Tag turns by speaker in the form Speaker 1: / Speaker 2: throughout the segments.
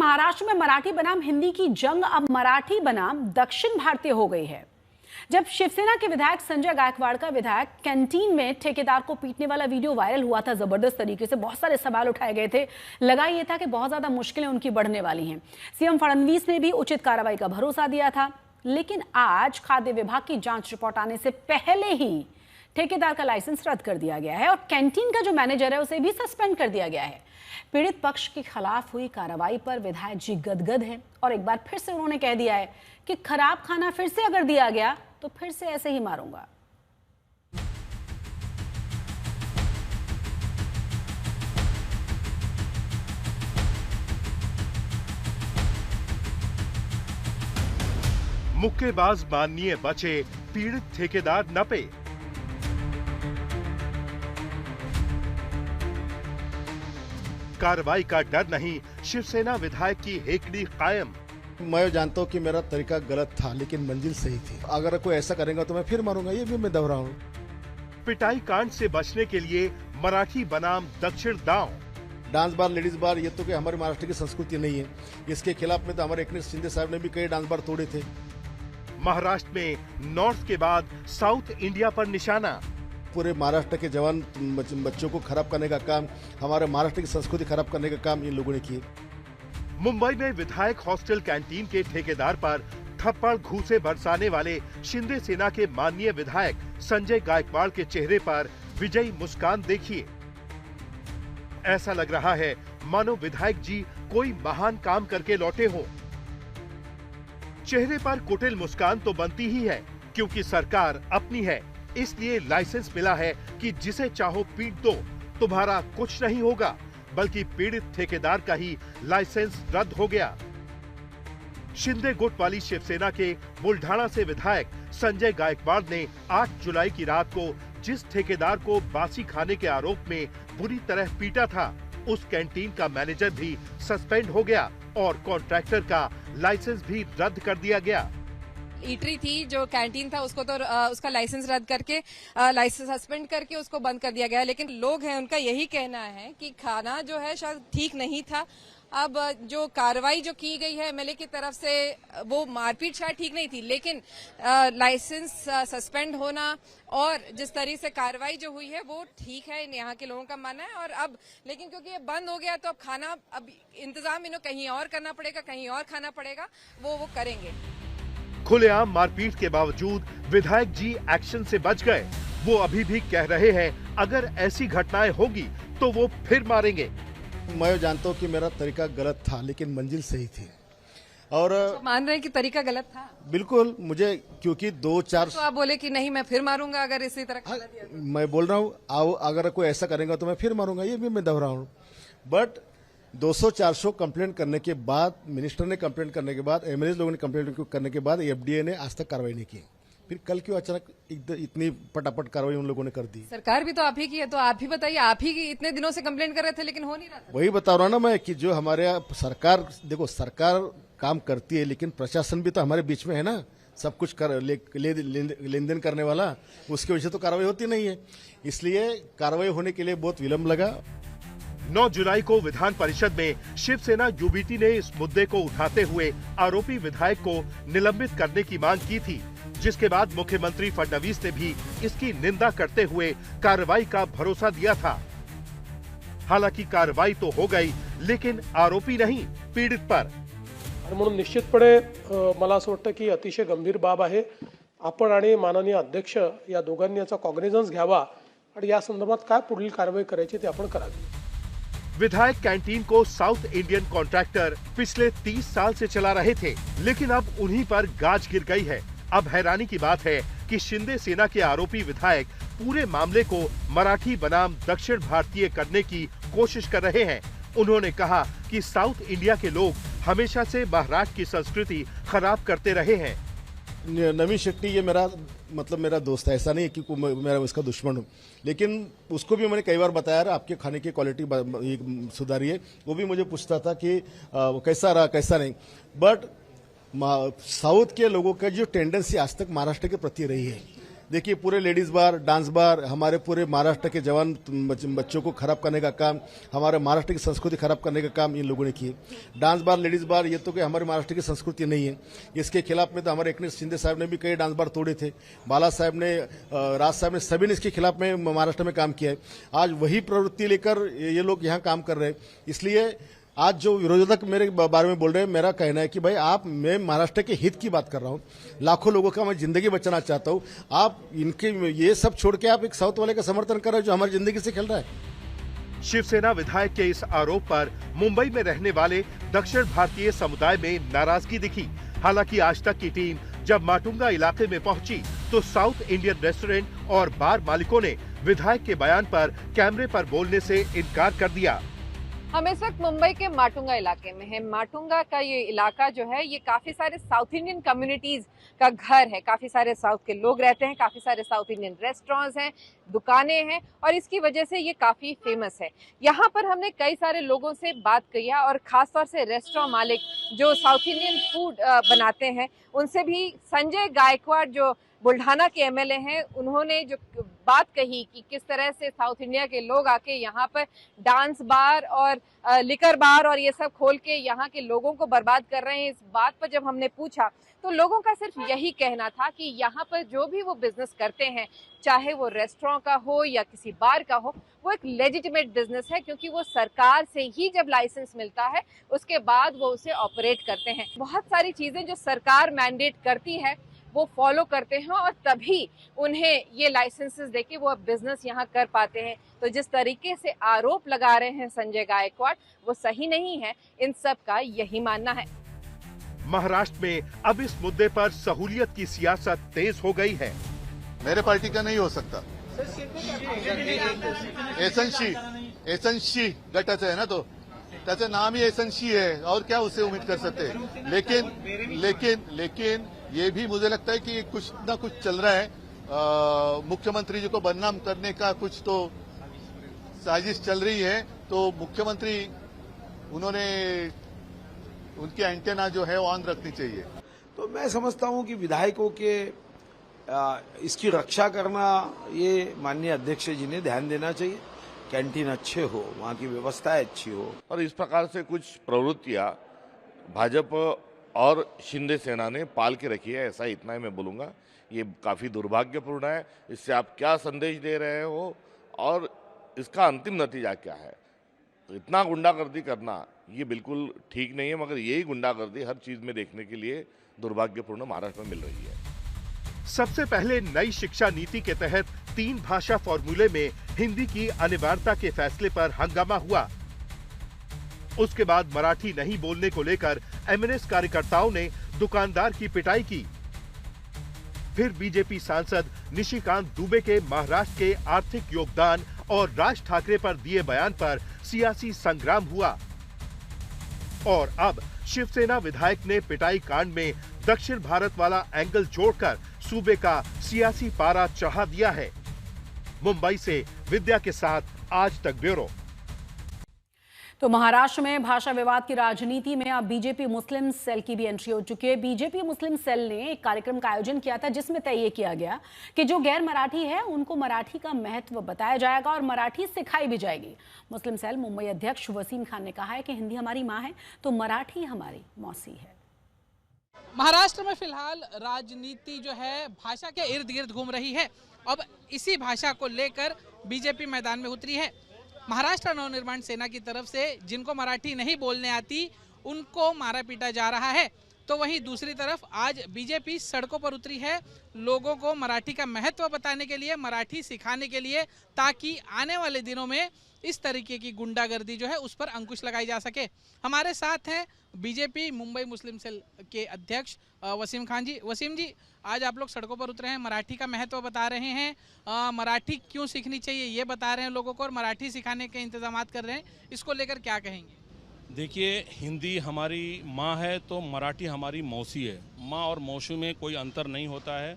Speaker 1: महाराष्ट्र में मराठी बनाम हिंदी की जंग अब मराठी बनाम दक्षिण भारतीय हो गई है। जब शिवसेना के विधायक संजय गायकवाड़ का विधायक कैंटीन में ठेकेदार को पीटने वाला वीडियो वायरल हुआ था, जबरदस्त तरीके से बहुत सारे सवाल उठाए गए थे। लगा ये था कि बहुत ज्यादा मुश्किलें उनकी बढ़ने वाली हैं। सीएम फडणवीस ने भी उचित कार्रवाई का भरोसा दिया था, लेकिन आज खाद्य विभाग की जांच रिपोर्ट आने से पहले ही ठेकेदार का लाइसेंस रद्द कर दिया गया है और कैंटीन का जो मैनेजर है उसे भी सस्पेंड कर दिया गया है। पीड़ित पक्ष के खिलाफ हुई कार्रवाई पर विधायक जी गदगद हैं और एक बार फिर से उन्होंने कह दिया है कि खराब खाना फिर से अगर दिया गया तो फिर से ऐसे ही मारूंगा।
Speaker 2: मुक्केबाज माननीय बचे, पीड़ित ठेकेदार नपे। कार्रवाई का डर नहीं, शिवसेना विधायक की हेकड़ी कायम।
Speaker 3: मैं जानता हूँ कि मेरा तरीका गलत था, लेकिन मंजिल सही थी। अगर कोई ऐसा करेगा तो मैं फिर मारूंगा, ये भी मैं दोहराऊं।
Speaker 2: पिटाई कांड से बचने के लिए मराठी बनाम दक्षिण दांव।
Speaker 3: डांस बार, लेडीज बार, ये तो कि हमारे महाराष्ट्र की संस्कृति नहीं है। इसके खिलाफ में तो हमारे एकनाथ शिंदे साहब ने भी कई डांस बार तोड़े थे।
Speaker 2: महाराष्ट्र में नॉर्थ के बाद साउथ इंडिया पर निशाना।
Speaker 3: पूरे महाराष्ट्र के जवान बच्चों को खराब करने का काम, हमारे महाराष्ट्र की संस्कृति खराब करने का काम इन लोगों ने किए।
Speaker 2: मुंबई में विधायक हॉस्टल कैंटीन के ठेकेदार पर थप्पड़ घूसे बरसाने वाले शिंदे सेना के माननीय विधायक संजय गायकवाड़ के चेहरे पर विजयी मुस्कान देखिए। ऐसा लग रहा है मानो विधायक जी कोई महान काम करके लौटे हों। चेहरे पर कुटिल मुस्कान तो बनती ही है, क्योंकि सरकार अपनी है, इसलिए लाइसेंस मिला है कि जिसे चाहो पीट दो, तुम्हारा कुछ नहीं होगा, बल्कि पीड़ित ठेकेदार का ही लाइसेंस रद्द हो गया। शिंदे गुट वाली शिवसेना के बुल्ढाणा से विधायक संजय गायकवाड़ ने 8 जुलाई की रात को जिस ठेकेदार को बासी खाने के आरोप में बुरी तरह पीटा था, उस कैंटीन का मैनेजर भी सस्पेंड हो गया और कॉन्ट्रैक्टर का लाइसेंस भी रद्द कर दिया गया।
Speaker 4: ईटरी थी, जो कैंटीन था, उसको तो उसका लाइसेंस रद्द करके, लाइसेंस सस्पेंड करके उसको बंद कर दिया गया। लेकिन लोग हैं, उनका यही कहना है कि खाना जो है शायद ठीक नहीं था। अब जो कार्रवाई जो की गई है एमएलए की तरफ से, वो मारपीट शायद ठीक नहीं थी, लेकिन लाइसेंस सस्पेंड होना और जिस तरीके से कार्रवाई जो हुई है वो ठीक है, यहाँ के लोगों का मानना है। और अब लेकिन क्योंकि ये बंद हो गया तो अब खाना, अब इंतजाम इन्हें कहीं और करना पड़ेगा, कहीं और खाना पड़ेगा, वो करेंगे।
Speaker 2: खुलेआम मारपीट के बावजूद विधायक जी एक्शन से बच गए। वो अभी भी कह रहे हैं अगर ऐसी घटनाएं होगी तो वो फिर मारेंगे।
Speaker 3: मैं जानता हूँ कि मेरा तरीका गलत था, लेकिन मंजिल सही थी। और
Speaker 4: मान रहे हैं कि तरीका गलत था?
Speaker 3: बिल्कुल, मुझे क्योंकि 2-4
Speaker 4: तो आप बोले कि नहीं मैं फिर मारूंगा अगर इसी तरह।
Speaker 3: मैं बोल रहा हूँ अगर कोई ऐसा करेगा तो मैं फिर मारूंगा, ये भी मैं दोहराऊं। बट 200-400 कंप्लेंट करने के बाद, मिनिस्टर ने कंप्लेंट करने के बाद, एमएलए लोगों ने कंप्लेंट करने के बाद एफडीए ने आज तक कार्रवाई नहीं की। फिर कल क्यों अचानक इतनी पटापट कार्रवाई उन लोगों ने कर दी?
Speaker 4: सरकार भी तो आप ही की है, तो आप ही बताइए, आप ही की इतने दिनों से कंप्लेंट कर रहे थे लेकिन हो नहीं रहा था।
Speaker 3: वही बता रहा हूं ना मैं कि जो हमारे यहाँ सरकार, देखो सरकार काम करती है, लेकिन प्रशासन भी तो हमारे बीच में है ना, सब कुछ लेन देन करने वाला, उसकी वजह से तो कार्रवाई होती नहीं है। इसलिए कार्रवाई होने के लिए बहुत विलंब लगा।
Speaker 2: 9 जुलाई को विधान परिषद में शिवसेना यूबीटी ने इस मुद्दे को उठाते हुए आरोपी विधायक को निलंबित करने की मांग की थी, जिसके बाद मुख्यमंत्री फडणवीस ने भी इसकी निंदा करते हुए कार्रवाई का भरोसा दिया था। हालांकि कार्रवाई तो हो गई, लेकिन आरोपी नहीं, पीड़ित पर।
Speaker 5: म्हणून निश्चितपणे मला असं वाटतं की अतिशय गंभीर बाब आहे। आपण आणि माननीय अध्यक्ष या दोघांनी याचा कॉग्निझन्स घ्यावा आणि या संदर्भात काय पुढील कारवाई करायची ते आपण करावी।
Speaker 2: विधायक कैंटीन को साउथ इंडियन कॉन्ट्रैक्टर पिछले 30 साल से चला रहे थे, लेकिन अब उन्हीं पर गाज गिर गई है। अब हैरानी की बात है कि शिंदे सेना के आरोपी विधायक पूरे मामले को मराठी बनाम दक्षिण भारतीय करने की कोशिश कर रहे हैं। उन्होंने कहा कि साउथ इंडिया के लोग हमेशा से महाराष्ट्र की संस्कृति खराब करते रहे हैं।
Speaker 3: नवीन शेट्टी ये मेरा दोस्त है, ऐसा नहीं कि मेरा उसका दुश्मन हूँ, लेकिन उसको भी मैंने कई बार बताया आपके खाने की क्वालिटी सुधारिए। वो भी मुझे पूछता था कि कैसा रहा कैसा नहीं। बट साउथ के लोगों का जो टेंडेंसी आज तक महाराष्ट्र के प्रति रही है, देखिए पूरे लेडीज बार, डांस बार, हमारे पूरे महाराष्ट्र के जवान बच्चों को खराब करने का काम, हमारे महाराष्ट्र की संस्कृति खराब करने का काम इन लोगों ने किए। डांस बार, लेडीज बार, ये तो कि हमारे महाराष्ट्र की संस्कृति नहीं है। इसके खिलाफ में तो हमारे एकनाथ शिंदे साहब ने भी कई डांस बार तोड़े थे, बाला साहब ने, राज साहब ने, सभी ने इसके खिलाफ में महाराष्ट्र में काम किया है। आज वही प्रवृत्ति लेकर ये लोग यहाँ काम कर रहे हैं। इसलिए आज जो विरोधक मेरे बारे में बोल रहे हैं, मेरा कहना है कि भाई मैं महाराष्ट्र के हित की बात कर रहा हूं, लाखों लोगों का मैं जिंदगी बचाना चाहता हूं। आप इनके ये सब छोड़ के आप एक साउथ वाले का समर्थन कर रहे हैं जो हमारी जिंदगी से खेल रहा है।
Speaker 2: शिवसेना विधायक के इस आरोप पर मुंबई में रहने वाले दक्षिण भारतीय समुदाय में नाराजगी दिखी। हालांकि आज तक की टीम जब माटुंगा इलाके में पहुंची तो साउथ इंडियन रेस्टोरेंट और बार मालिकों ने विधायक के बयान पर कैमरे पर बोलने से इनकार कर दिया।
Speaker 4: हम इस वक्त मुंबई के माटुंगा इलाके में हैं। माटुंगा का ये इलाका जो है ये काफी सारे साउथ इंडियन कम्युनिटीज का घर है। काफी सारे साउथ के लोग रहते हैं, काफी सारे साउथ इंडियन रेस्टोरेंट्स हैं, दुकानें हैं और इसकी वजह से ये काफी फेमस है। यहाँ पर हमने कई सारे लोगों से बात की है और खासतौर से रेस्टोरेंट मालिक जो साउथ इंडियन फूड बनाते हैं उनसे भी। संजय गायकवाड़ जो बुल्ढाना के एमएलए हैं, उन्होंने जो बात कही कि किस तरह से साउथ इंडिया के लोग आके यहाँ पर डांस बार और लिकर बार और ये सब खोल के यहाँ के लोगों को बर्बाद कर रहे हैं, इस बात पर जब हमने पूछा तो लोगों का सिर्फ यही कहना था कि यहाँ पर जो भी वो बिजनेस करते हैं, चाहे वो रेस्टोरेंट का हो या किसी बार का हो, वो एक लेजिटिमेट बिजनेस है क्योंकि वो सरकार से ही जब लाइसेंस मिलता है उसके बाद वो उसे ऑपरेट करते हैं। बहुत सारी चीजें जो सरकार मैंडेट करती है वो फॉलो करते हैं और तभी उन्हें ये लाइसेंसेस देके वो बिजनेस यहाँ कर पाते हैं। तो जिस तरीके से आरोप लगा रहे हैं संजय गायकवाड़ वो सही नहीं है, इन सब का यही मानना है।
Speaker 2: महाराष्ट्र में अब इस मुद्दे पर सहूलियत की सियासत तेज हो गई है।
Speaker 6: मेरे पार्टी का नहीं हो सकता। एसनशी गटाचं है ना, तो त्याचं नाम ही एसनशी है और क्या उससे उम्मीद कर सकते हैं। लेकिन ये भी मुझे लगता है कि कुछ ना कुछ चल रहा है। मुख्यमंत्री जी को बदनाम करने का कुछ तो साजिश चल रही है। तो मुख्यमंत्री उन्होंने उनकी एंटेना जो है वो ऑन रखनी चाहिए।
Speaker 7: तो मैं समझता हूं कि विधायकों के इसकी रक्षा करना ये माननीय अध्यक्ष जी ने ध्यान देना चाहिए। कैंटीन अच्छे हो, वहाँ की व्यवस्थाएं अच्छी हो।
Speaker 8: और इस प्रकार से कुछ प्रवृत्तियां भाजपा और शिंदे सेना ने पाल के रखी है, ऐसा इतना ही मैं बोलूँगा। ये काफ़ी दुर्भाग्यपूर्ण है। इससे आप क्या संदेश दे रहे हो और इसका अंतिम नतीजा क्या है? इतना गुंडागर्दी करना ये बिल्कुल ठीक नहीं है, मगर यही गुंडागर्दी हर चीज़ में देखने के लिए दुर्भाग्यपूर्ण महाराष्ट्र में मिल रही है।
Speaker 2: सबसे पहले नई शिक्षा नीति के तहत 3 भाषा फॉर्मूले में हिंदी की अनिवार्यता के फैसले पर हंगामा हुआ। उसके बाद मराठी नहीं बोलने को लेकर एमएनएस कार्यकर्ताओं ने दुकानदार की पिटाई की। फिर बीजेपी सांसद निशिकांत दुबे के महाराष्ट्र के आर्थिक योगदान और राज ठाकरे पर दिए बयान पर सियासी संग्राम हुआ। और अब शिवसेना विधायक ने पिटाई कांड में दक्षिण भारत वाला एंगल जोड़कर सूबे का सियासी पारा चढ़ा दिया है। मुंबई से विद्या के साथ आज तक ब्यूरो।
Speaker 1: तो महाराष्ट्र में भाषा विवाद की राजनीति में अब बीजेपी मुस्लिम सेल की भी एंट्री हो चुकी है। बीजेपी मुस्लिम सेल ने एक कार्यक्रम का आयोजन किया था जिसमें तय किया गया कि जो गैर मराठी है उनको मराठी का महत्व बताया जाएगा और मराठी सिखाई भी जाएगी। मुस्लिम सेल मुंबई अध्यक्ष वसीम खान ने कहा है कि हिंदी हमारी माँ है तो मराठी हमारी मौसी है।
Speaker 9: महाराष्ट्र में फिलहाल राजनीति जो है भाषा के इर्द गिर्द घूम रही है। अब इसी भाषा को लेकर बीजेपी मैदान में उतरी है। महाराष्ट्र नवनिर्माण सेना की तरफ से जिनको मराठी नहीं बोलने आती उनको मारा पीटा जा रहा है, तो वहीं दूसरी तरफ आज बीजेपी सड़कों पर उतरी है लोगों को मराठी का महत्व बताने के लिए, मराठी सिखाने के लिए, ताकि आने वाले दिनों में इस तरीके की गुंडागर्दी जो है उस पर अंकुश लगाई जा सके। हमारे साथ हैं बीजेपी मुंबई मुस्लिम सेल के अध्यक्ष वसीम खान जी। वसीम जी, आज आप लोग सड़कों पर उतरे हैं, मराठी का महत्व बता रहे हैं, मराठी क्यों सीखनी चाहिए ये बता रहे हैं लोगों को और मराठी सिखाने के इंतजाम कर रहे हैं, इसको लेकर क्या कहेंगे?
Speaker 10: देखिए, हिंदी हमारी माँ है तो मराठी हमारी मौसी है। माँ और मौसी में कोई अंतर नहीं होता है।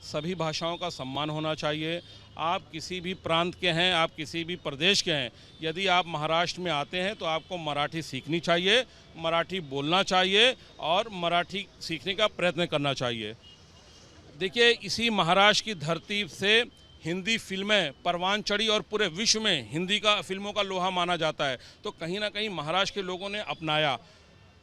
Speaker 10: सभी भाषाओं का सम्मान होना चाहिए। आप किसी भी प्रांत के हैं, आप किसी भी प्रदेश के हैं, यदि आप महाराष्ट्र में आते हैं तो आपको मराठी सीखनी चाहिए, मराठी बोलना चाहिए और मराठी सीखने का प्रयत्न करना चाहिए। देखिए, इसी महाराष्ट्र की धरती से हिंदी फिल्में परवान चढ़ी और पूरे विश्व में हिंदी का फिल्मों का लोहा माना जाता है। तो कहीं ना कहीं महाराष्ट्र के लोगों ने अपनाया।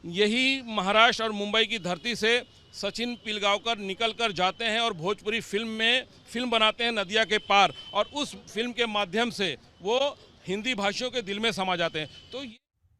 Speaker 10: यही महाराष्ट्र और मुंबई की धरती से सचिन पिलगांवकर निकल कर जाते हैं और भोजपुरी फिल्म में फिल्म बनाते हैं नदिया के पार, और उस फिल्म के माध्यम से वो हिंदी भाषियों के दिल में समा जाते हैं। तो